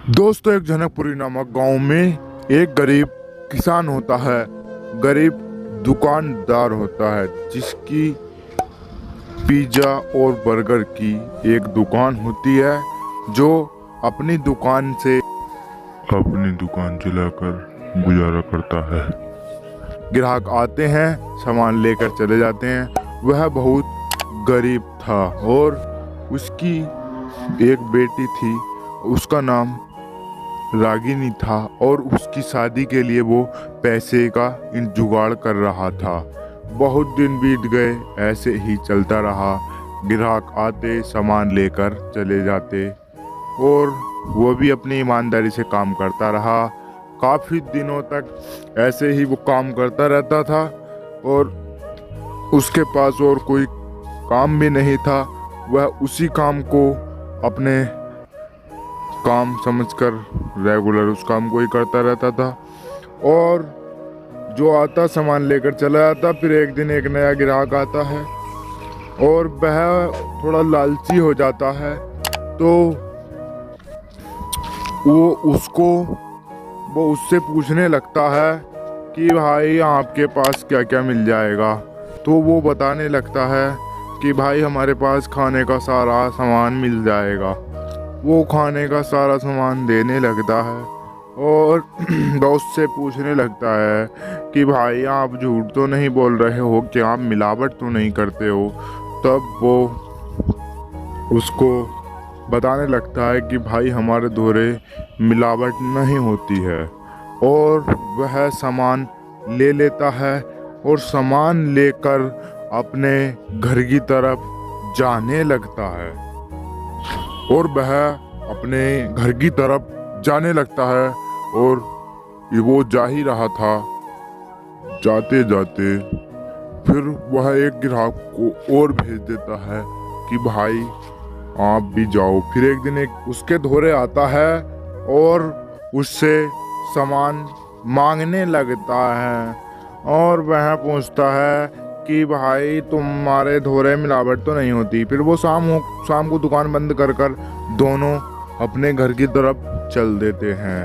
दोस्तों, एक जनकपुरी नामक गांव में एक गरीब किसान होता है। गरीब दुकानदार होता है जिसकी पिज्जा और बर्गर की एक दुकान होती है, जो अपनी दुकान चलाकर गुजारा करता है। ग्राहक आते हैं, सामान लेकर चले जाते हैं। वह बहुत गरीब था और उसकी एक बेटी थी, उसका नाम रागिनी था और उसकी शादी के लिए वो पैसे का जुगाड़ कर रहा था। बहुत दिन बीत गए, ऐसे ही चलता रहा। ग्राहक आते, सामान लेकर चले जाते और वो भी अपनी ईमानदारी से काम करता रहा। काफ़ी दिनों तक ऐसे ही वो काम करता रहता था और उसके पास और कोई काम भी नहीं था। वह उसी काम को अपने काम समझकर रेगुलर उस काम को ही करता रहता था और जो आता सामान लेकर चला जाता। फिर एक दिन एक नया ग्राहक आता है और वह थोड़ा लालची हो जाता है, तो वो उससे पूछने लगता है कि भाई आपके पास क्या क्या मिल जाएगा। तो वो बताने लगता है कि भाई हमारे पास खाने का सारा सामान मिल जाएगा। वो खाने का सारा सामान देने लगता है और दोस्त से पूछने लगता है कि भाई आप झूठ तो नहीं बोल रहे हो, क्या आप मिलावट तो नहीं करते हो। तब वो उसको बताने लगता है कि भाई हमारे दोहरे मिलावट नहीं होती है, और वह सामान ले लेता है और सामान लेकर अपने घर की तरफ जाने लगता है। और वह अपने घर की तरफ जाने लगता है और वो जा ही रहा था। जाते जाते फिर वह एक ग्राहक को और भेज देता है कि भाई आप भी जाओ। फिर एक दिन एक उसके धोरे आता है और उससे सामान मांगने लगता है और वह पूछता है कि भाई तुम्हारे धोरे मिलावट तो नहीं होती। फिर वो शाम को दुकान बंद कर दोनों अपने घर की तरफ चल देते हैं।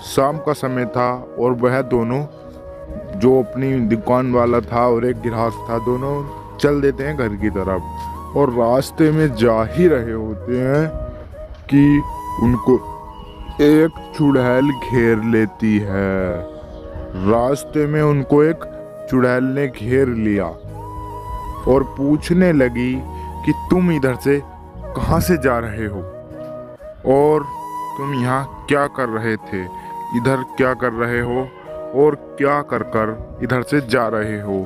शाम का समय था और वह दोनों, जो अपनी दुकान वाला था और एक ग्राहक था, दोनों चल देते हैं घर की तरफ। और रास्ते में जा ही रहे होते हैं कि उनको एक चुड़ैल घेर लेती है। रास्ते में उनको एक चुड़ैल ने घेर लिया और पूछने लगी कि तुम इधर से कहाँ से जा रहे हो और तुम यहाँ क्या कर रहे थे, इधर क्या कर रहे हो और क्या कर इधर से जा रहे हो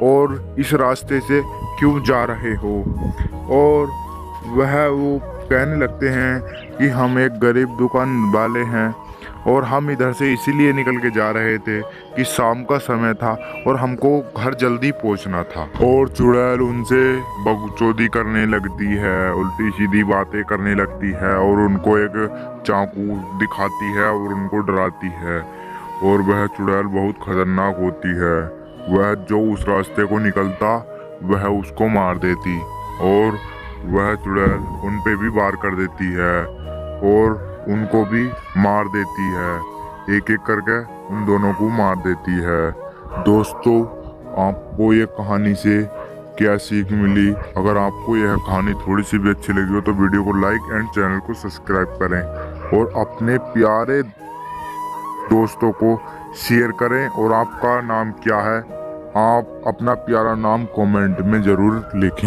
और इस रास्ते से क्यों जा रहे हो। और वो कहने लगते हैं कि हम एक गरीब दुकान वाले हैं और हम इधर से इसीलिए निकल के जा रहे थे कि शाम का समय था और हमको घर जल्दी पहुंचना था। और चुड़ैल उनसे बकचोदी करने लगती है, उल्टी सीधी बातें करने लगती है और उनको एक चाकू दिखाती है और उनको डराती है। और वह चुड़ैल बहुत खतरनाक होती है। वह जो उस रास्ते को निकलता वह उसको मार देती और वह चुड़ैल उन पे भी वार कर देती है और उनको भी मार देती है। एक एक करके उन दोनों को मार देती है। दोस्तों, आपको ये कहानी से क्या सीख मिली? अगर आपको यह कहानी थोड़ी सी भी अच्छी लगी हो तो वीडियो को लाइक एंड चैनल को सब्सक्राइब करें और अपने प्यारे दोस्तों को शेयर करें। और आपका नाम क्या है? आप अपना प्यारा नाम कमेंट में ज़रूर लिखें।